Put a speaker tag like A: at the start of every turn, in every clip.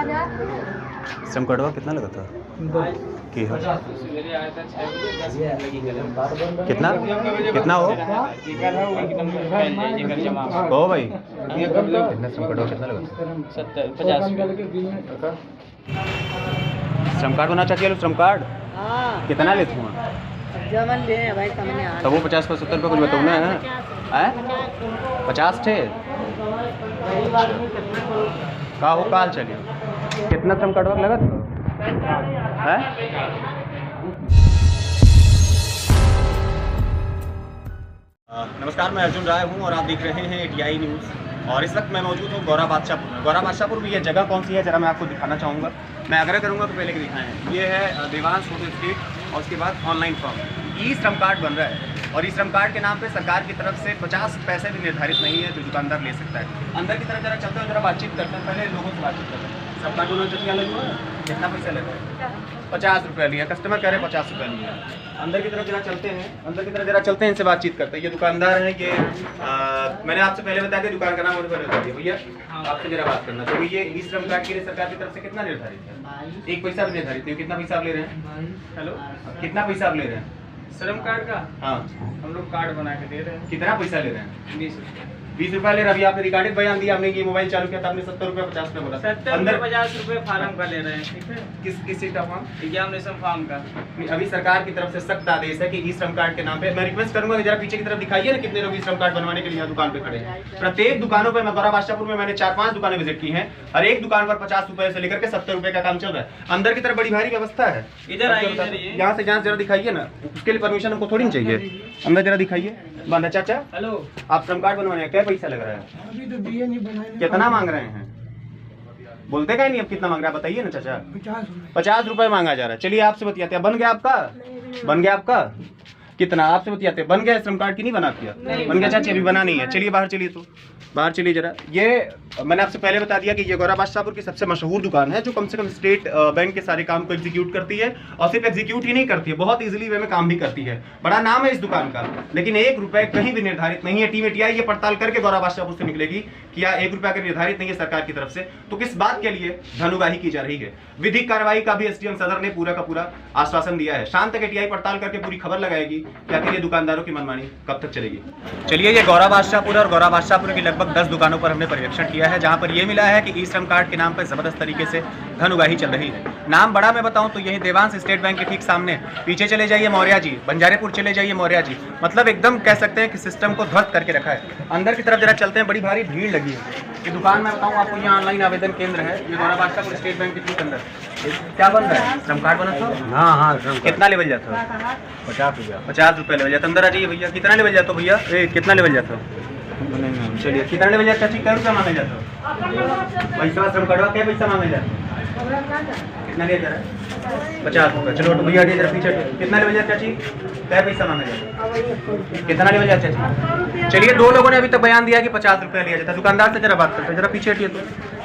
A: श्रम कार्ड कितना लगा था कि कितना कितना हो भाई कितना श्रम कार्ड कितना लगा
B: 70-50
A: श्रम कार्ड होना चाहिए श्रम कार्ड कितना लेते हो तब वो 50 पर 70 रुपये कुछ बताओ ना है 50 थे का हो काल चलिए कितना श्रम कार्ड लगा था है? नमस्कार, मैं अर्जुन राय हूं और आप देख रहे हैं ATI न्यूज़। और इस वक्त मैं मौजूद हूं गौरा बादशाहपुर। गौरा बादशाहपुर में ये जगह कौन सी है जरा मैं आपको दिखाना चाहूँगा। मैं आग्रह करूँगा तो पहले के दिखाएं। ये है देवांश फोटो स्टेट और उसके बाद ऑनलाइन फॉर्म ई श्रम कार्ड बन रहा है और इस श्रम कार्ड के नाम पे सरकार की तरफ से 50 पैसे भी निर्धारित नहीं है जो दुकानदार ले सकता है। अंदर की तरफ जरा चलते हैं, जरा बातचीत करते हैं, पहले लोगों से बातचीत करते हैं। श्रम कार्ड होना चाहिए कितना पैसा लेगा 50 रुपये लिया, कस्टमर कह रहे हैं 50 रुपये लिया। अंदर की तरफ जरा चलते हैं, अंदर की तरफ जरा चलते हैं, इनसे बातचीत करते हैं। ये दुकानदार है, ये मैंने आपसे पहले बताया कि दुकान का नाम और बता दिया। भैया आपसे जरा बात करना तो ये ई श्रम कार्ड के लिए सरकार की तरफ से कितना निर्धारित है? 1 पैसा भी निर्धारित नहीं। कितना पैसा आप ले रहे हैं? हेलो, कितना पैसा आप ले रहे हैं
B: श्रम कार्ड का?
A: हाँ,
B: हम लोग कार्ड बना के दे रहे हैं।
A: कितना पैसा ले रहे हैं?
B: 20 रुपये।
A: 20 रुपये ले रहे हैं। अभी आपने रिकॉर्डेड बयान दिया, हमने ये मोबाइल चालू किया था, आपने 70 रुपये 50 रुपये बोला।
B: 70-50 रुपये फार्म का ले रहे हैं। ठीक है,
A: किस चीज का फॉर्म?
B: एग्जामिनेशन फॉर्म का।
A: अभी सरकार की तरफ से सख्त आदेश है कि ई श्रम कार्ड के नाम पे मैं रिक्वेस्ट करूंगा कि जरा पीछे की तरफ दिखाइए ना कितने लोग ई श्रम कार्ड बनवाने के लिए यहाँ दुकान पे खड़े हैं। प्रत्येक दुकानों पे मैं गौरा बादशाहपुर में मैंने 4-5 दुकानें विजिट की हैं। हर एक दुकान पर 50 रुपए से लेकर के 70 रुपए का काम चल रहा है। अंदर की तरफ बड़ी भारी व्यवस्था है।
B: इधर आइए,
A: यहाँ से जरा दिखाइए ना, उसके लिए परमिशन हमको थोड़ी नहीं चाहिए। अंदर जरा दिखाइए। बांधा चाचा,
B: हेलो,
A: आप श्रम कार्ड बनवाने क्या पैसा लग रहा है?
C: अभी तो दिए नहीं बनाए।
A: कितना मांग रहे हैं? बोलते क्या नहीं, अब कितना मांग रहा है बताइए ना चाचा। 50 रुपए मांगा जा रहा है। चलिए आपसे बतियाते हैं। बन गया आपका? बन गया आपका? कितना आपसे बतियाते हैं? बन गया श्रम कार्ड की नहीं बना दिया? बन गया चाचा, अभी बना नहीं है। चलिए बाहर चलिए, तो बाहर चलिए जरा। ये मैंने आपसे पहले बता दिया कि ये गौरा बादशाहपुर की सबसे मशहूर दुकान है जो कम से कम स्टेट बैंक के सारे काम को एग्जीक्यूट करती है और सिर्फ एग्जीक्यूट ही नहीं करती है, बहुत इजीली वे में काम भी करती है। बड़ा नाम है इस दुकान का, लेकिन 1 रुपए कहीं भी निर्धारित नहीं है। टीम ATI ये पड़ताल करके गौरा बादशाहपुर से निकलेगी कि 1 रुपया अगर निर्धारित नहीं है सरकार की तरफ से तो किस बात के लिए धनुगाही की जा रही है। विधिक कार्रवाई का भी SDM सदर ने पूरा का पूरा आश्वासन दिया है। शाम तक ATI पड़ताल करके पूरी खबर लगाएगी कि आखिर ये दुकानदारों की मनमानी कब तक चलेगी। चलिए, ये गौरा बादशाहपुर और गौरा बादशाहपुर की लगभग 10 दुकानों पर हमने पर्यवेक्षण किया है जहां पर यह मिला है कि ई श्रम कार्ड के नाम पर जबरदस्त तरीके से धन उगाही चल रही है। नाम बड़ा मैं बताऊं तो यही देवांश स्टेट बैंक के ठीक सामने, पीछे चले जाइए मौर्या जी, बंजारेपुर चले जाइए मौर्या जी, मतलब एकदम कह सकते हैं कि सिस्टम को ध्वस्त करके रखा है। अंदर की तरफ जरा चलते हैं, बड़ी भारी भीड़ लगी है। ये दुकान मैं बताऊं आपको, यहाँ ऑनलाइन आवेदन केंद्र है। ये गौरा बादशाहपुर स्टेट बैंक के ठीक अंदर क्या बन रहा है? श्रम कार्ड बना था? हाँ, कितना लेवल जाता है? 50 रुपया। 50 रुपये लेवल जाता। अंदर आ जाइए भैया। कितना लेवल जाता भैया? कितना लेवल जाता? चलिए, कितना लेवल जाता? क्या रुपया मांगा जाता? पैसा श्रम कार्ड क्या पैसा मांगा जाता? कितना लिया जा रहा है? 50 रुपये। चलो तो भैया जरा पीछे। कितना लेवल जाता चाची? क्या पैसा मांगा जाता? कितना लेवल जाता चाची? चलिए, 2 लोगों ने अभी तक बयान दिया कि 50 रुपये लिया जाता। दुकानदार से जरा बात करते हैं, जरा पीछे हटिए तो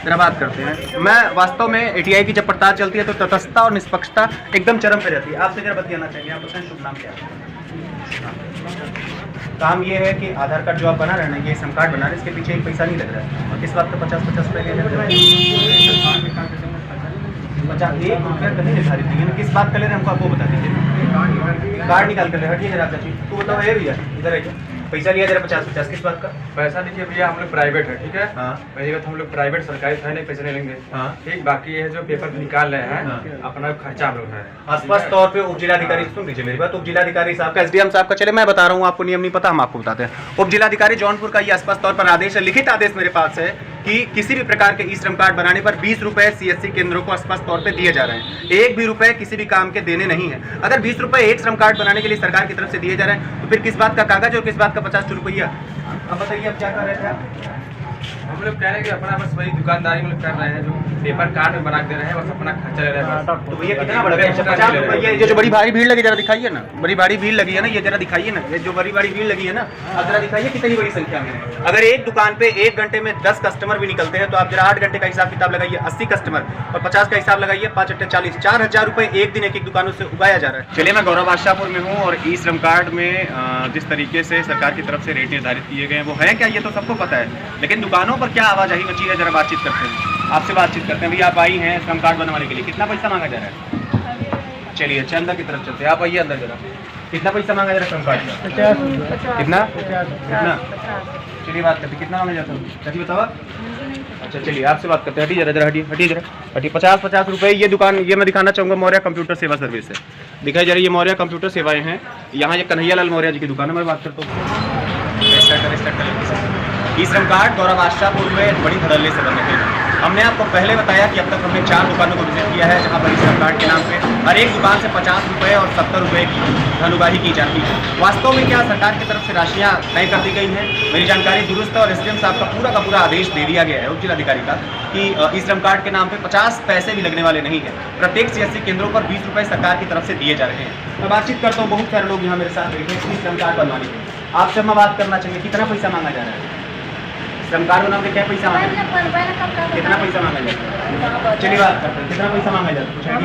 A: जरा बात करते हैं। मैं वास्तव में ATI की जब पड़ताल चलती है तो तटस्थता और निष्पक्षता एकदम चरम पे रहती है। आपसे जरा बतियाना चाहिए। आप बताएं शुभ नाम क्या है? काम ये है कि आधार कार्ड जो आप बना रहे हैं ना, ये श्रम कार्ड बना रहे हैं, इसके पीछे 1 पैसा नहीं लग रहा है। और किस बात का 50-50 रुपये लिया जाता है? 50 1 रुपया कहीं निर्धारित नहीं है ना। किस बात का ले रहे हैं हमको आपको बता दीजिए। कार्ड निकाल कर ले। हटिए जरा चाची, तू बताओ है भैया, इधर है क्या? पैसा लिया जरा 50-50 किस बात का?
D: पैसा देखिए भैया, हम लोग प्राइवेट है, ठीक है।
A: हाँ,
D: वही हम लोग प्राइवेट सरकारी है नहीं, पैसे नहीं लेंगे।
A: हाँ,
D: ठीक। बाकी ये है जो पेपर निकाल रहे हैं,
A: हाँ,
D: अपना खर्चा हम लोग है।
A: स्पष्ट तौर पे उप जिलाधिकारी, सुन लीजिए मेरी बात, उप जिलाधिकारी साहब का, SDM साहब का, चले मैं बता रहा हूँ आपको, नियम नहीं पता हम आपको बताते हैं। उप जिलाधिकारी जौनपुर का ये स्पष्ट तौर पर आदेश है, लिखित आदेश मेरे पास है कि किसी भी प्रकार के ई श्रम कार्ड बनाने पर 20 रुपए CSC केंद्रों को स्पष्ट तौर पे दिए जा रहे हैं। 1 भी रुपए किसी भी काम के देने नहीं है। अगर 20 रुपए एक श्रम कार्ड बनाने के लिए सरकार की तरफ से दिए जा रहे हैं तो फिर किस बात का कागज और किस बात का 50 रुपया? अब बताइए, अब क्या कर रहे थे आप?
D: हम लोग कह रहे हैं कि अपना बस वही दुकानदारी में कर रहे हैं, जो पेपर कार्ड में बना के दे रहे हैं, बस अपना खर्चा ले रहे हैं।
A: तो भैया कितना बड़ा 50 रुपये? ये जो बड़ी भारी भीड़ लगी जरा दिखाइए ना, बड़ी भारी भीड़ लगी है ना, ये जरा दिखाइए ना, ये जो बड़ी भारी भीड़ लगी है ना, आप जरा दिखाइए कितनी बड़ी संख्या में। अगर एक दुकान पे 1 घंटे में 10 कस्टमर भी निकलते हैं तो आप जरा 8 घंटे का हिसाब किताब लगाइए, 80 कस्टमर और 50 का हिसाब लगाइए, 5 × 40, 4000 रुपये एक दिन एक दुकानों से उगाया जा रहा है। चलिए, मैं गौरा बादशाहपुर में हूँ और ई श्रम कार्ड में जिस तरीके से सरकार की तरफ से रेट निर्धारित किए गए हैं वो है क्या, ये तो सबको पता है, लेकिन दुकानों दुकानों पर क्या आवाजाही मची है, जरा बातचीत करते हैं, आपसे बातचीत करते हैं। भैया आप आई हैं श्रम कार्ड बनवाने के लिए, कितना पैसा मांगा जा रहा है? चलिए अच्छा अंदर की तरफ चलते हैं, आप आइए अंदर जरा। कितना पैसा मांगा जा रहा है श्रम कार्ड का?
C: 50।
A: कितना कितना? चलिए बात करते हैं, कितना मांगा जाता है चाची बताओ। अच्छा चलिए आपसे बात करते हैं, हटिए जरा हटिए हटिए जरा हटिए। 50 रुपये ये दुकान, ये मैं दिखाना चाहूँगा मौर्य कंप्यूटर सेवा सर्विस है। दिखाई जा रही है मौर्य कंप्यूटर सेवाएं हैं। यहाँ ये कन्हैया लाल मौर्य जी की दुकान है। मैं बात करता हूँ ई श्रम कार्ड गौरव आशापुर में बड़ी धड़ल्ले से बने हैं। हमने आपको पहले बताया कि अब तक हमने 4 दुकानों को विजिट किया है, जहां पर ई श्रम कार्ड के नाम पे हर एक दुकान से 50 रुपये और 70 रुपये की धन की जाती है। वास्तव में क्या सरकार की तरफ से राशियां तय कर दी गई हैं? मेरी जानकारी दुरुस्त है और एसडीएम साहब का पूरा आदेश दे दिया गया है उप जिलाधिकारी का कि ई श्रम कार्ड के नाम पे 50 पैसे भी लगने वाले नहीं है। प्रत्येक सीएससी केंद्रों पर 20 रुपये सरकार की तरफ से दिए जा रहे हैं। मैं बातचीत करता हूँ, बहुत सारे लोग यहाँ मेरे साथ बैठे हैं ई श्रम कार्ड बनवाने के लिए। आपसे मैं बात करना चाहिए, कितना पैसा मांगा जा रहा है श्रम कार्ड बनाने के? क्या पैसा मांगा, कितना पैसा मांगा जाता है? चलिए बात करते हैं, कितना पैसा मांगा जाता है? कितना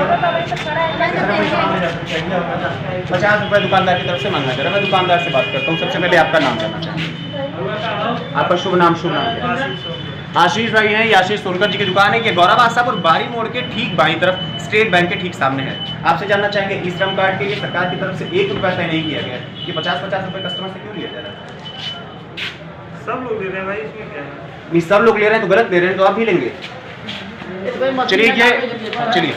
A: पैसा मांगा जाता है? 50 रुपये दुकानदार की तरफ से मांगा जा रहा है। मैं दुकानदार से बात करता हूँ। सबसे पहले आपका नाम जानना चाहूँगा, आपका शुभ नाम आशीष भाई हैं। ये आशीष सोनकर जी की दुकान है। ये गौरव आशापुर बारी मोड़ के ठीक बाईं तरफ स्टेट बैंक के ठीक सामने है। आपसे जानना चाहेंगे ई श्रम कार्ड के लिए सरकार की तरफ से 1 रुपया तय नहीं किया गया, ये 50 रुपये कस्टमर से क्यों लिया जा रहा है?
B: सब लोग ले रहे हैं भाई, इसमें क्या है?
A: नहीं सब लोग ले रहे हैं तो गलत दे रहे हैं, तो आप भी लेंगे। चलिए ये चलिए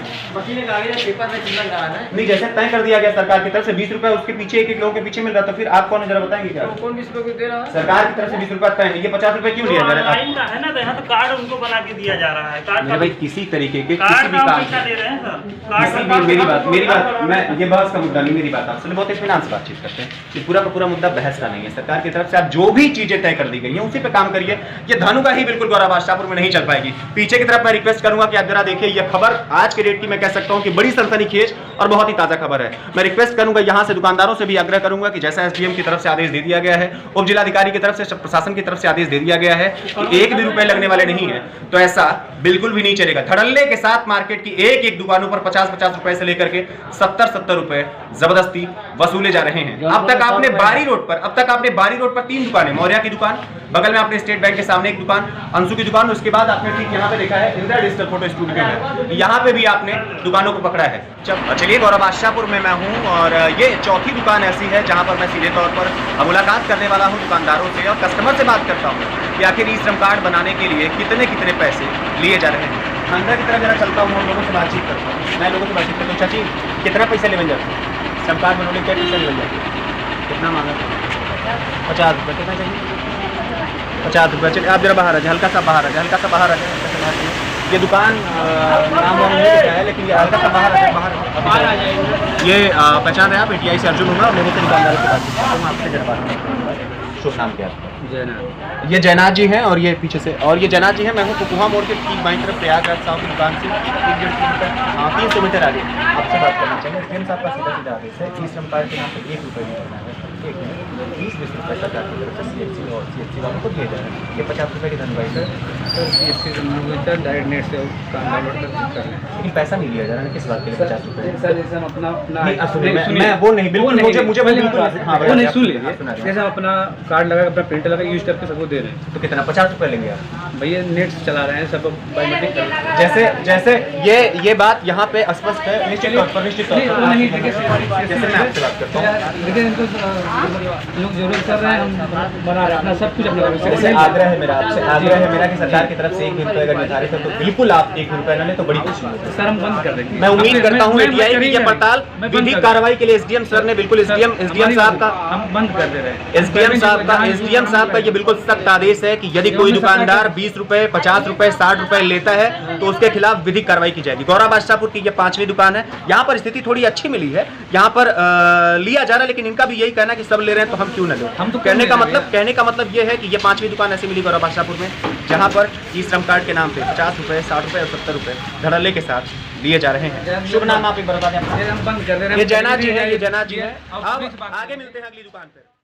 A: नहीं, जैसे तय कर दिया गया सरकार की तरफ से 20 रुपए उसके पीछे एक लोगों के पीछे मिल रहा, तो फिर आप कौन है जरा बताएंगे क्या?
B: कौन 20 रुपए दे रहा है?
A: सरकार की तरफ से 20 रुपए तय है, ये 50 रुपए क्यों लिया जा रहा है?
C: है ना, यहाँ तो कार्ड उनको बना के दिया जा रहा है। कार्ड
A: भाई किसी तरीके के किसी
C: कार्ड
A: भी
C: का
A: काम
C: पैसा ले रहे हैं सर।
A: किसी भी मेरी बात मैं ये बहस का मुद्दा नहीं, मेरी बात आपसे बहुत इत्मीनान से बातचीत करते हैं। ये पूरा का पूरा मुद्दा बहस का नहीं है। सरकार की तरफ से आप जो भी चीजें तय कर दी गई हैं उसी पे काम करिए। ये धानु का ही बिल्कुल गौरव आशापुर में नहीं चल पाएगी। पीछे की तरफ मैं रिक्वेस्ट करूंगा कि आप जरा देखिए, ये खबर आज के डेट की मैं कह सकता हूं कि बड़ी सनसनीखेज और बहुत ही ताजा खबर है। मैं रिक्वेस्ट करूंगा यहां से दुकानदारों से भी आग्रह करूंगा कि जैसा एसडीएम की तरफ से आदेश दे दिया गया है, उप जिलाधिकारी की तरफ से प्रशासन की तरफ से आदेश दे दिया गया है कि 1 भी रुपए लगने वाले नहीं है, तो ऐसा बिल्कुल भी नहीं चलेगा। धड़ल्ले के साथ मार्केट की एक दुकानों पर 50 रुपए से लेकर के 70 रुपए जबरदस्ती वसूले जा रहे हैं। अब तक आपने बारी रोड पर 3 दुकानें, मौर्या की दुकान, बगल में आपने स्टेट बैंक के सामने एक दुकान, अंशु की दुकान, उसके बाद आपने ठीक यहाँ पे देखा है इंदिरा डिजिटल फोटो स्टूडियो है, यहाँ पे भी आपने दुकानों को पकड़ा है। चलिए गौरव आशापुर में मैं हूँ और ये चौथी दुकान ऐसी है जहाँ पर मैं सीधे तौर पर मुलाकात करने वाला हूँ दुकानदारों से और कस्टमर से बात करता हूँ कि आखिर ई श्रम कार्ड बनाने के लिए कितने पैसे लिए जा रहे हैं। अंदर की तरफ जरा चलता हूँ और लोगों से बातचीत करता हूँ। मैं लोगों से बातचीत करता हूँ, चाची कितना पैसा ले बन जाता है श्रम कार्ड बनाने के? क्या पैसा ले बन जाता है? कितना मांगा? 50 रुपये। कितना चाहिए? 50 रुपये। चलिए आप जरा बाहर आ जाए, हल्का सा बाहर आ जाए। ये दुकान नाम वाम नहीं लिखा है, लेकिन ये हल्का सा बाहर आ जाए। ये पहचान रहे आप? पीटीआई से अर्जुन हूँ मैं और लोगों से दुकानदारों से बात करता हूँ। आपसे जरा बात करता हूँ। शुभ नाम क्या है? जयनाथ। ये जयनाथ जी हैं और ये पीछे से और ये जयनाथ जी हैं। मैं हूँ कुकुहा मोड़ के ठीक बाईं तरफ प्रयागराज साहब की दुकान से 1-1.5 किलोमीटर 300 मीटर आगे आपसे बात करना चाहिए। एसडीएम साहब का सीधा आदेश है ई श्रम कार्ड के नाम पर 1 रुपये नहीं करना है। 20 रुपये सरकार की तरफ से सीएससी और सीएससी वालों को दिए जा रहे हैं। ये 50 रुपये की धनवाई सर
B: डायरेक्ट नेट से काम डाउनलोड कर रहे हैं,
A: लेकिन पैसा नहीं लिया जा रहा है। किस बात के लिए 50 रुपये?
B: सर जैसे हम अपना
A: मैं वो नहीं बिल्कुल मुझे बिल्कुल
B: वो नहीं सुन लीजिए। जैसे हम अपना कार्ड लगा अपना प्रिंटर लगा यूज करके सबको दे रहे हैं,
A: तो कितना 50 रुपये लेंगे आप?
B: भैया नेट से चला रहे हैं, सब बायोमेट्रिक कर रहे हैं।
A: जैसे ये बात यहाँ पे स्पष्ट है, निश्चित तौर पर जैसे मैं आपसे बात करता हूँ,
B: लेकिन इनको लोग जरूरत कर रहे हैं, हम बना रहे हैं अपना सब कुछ अपना।
A: जैसे आग्रह है मेरा आपसे, आग्रह है मेरा कि सरकार की तरफ से 1 रुपये अगर निर्धारित है तो बिल्कुल आप 1 रुपये न लें तो बड़ी खुशी होगी।
B: सर हम बंद कर देंगे।
A: मैं उम्मीद करता हूँ एटीआई की ये पड़ताल विधिक कार्रवाई के लिए एसडीएम सर ने बिल्कुल एसडीएम साहब का
B: हम बंद कर दे रहे हैं।
A: एसडीएम साहब का ये बिल्कुल सख्त आदेश है कि यदि कोई दुकानदार 20 रुपए 50 रुपए 60 रुपए लेता है तो उसके खिलाफ विधिक कार्रवाई की जाएगी। गौरव आशापुर की ये 5वीं दुकान है। यहाँ पर स्थिति थोड़ी अच्छी मिली है, यहाँ पर लिया जा रहा है, लेकिन इनका भी यही कहना है कि सब ले रहे हैं तो हम क्यों न लें। हम तो कहने का मतलब ये है कि ये 5वीं दुकान ऐसी मिली गौरव आशापुर में जहाँ पर ई श्रम कार्ड के नाम पे 50 रुपए 60 रुपए और 70 रुपए धड़ल्ले के साथ लिए जा रहे हैं। शुभ नाम आप एक बार बता दें।
B: हम बंद कर दे रहे हैं।
A: ये जयनाथ जी है, अब आगे मिलते हैं अगली दुकान पे।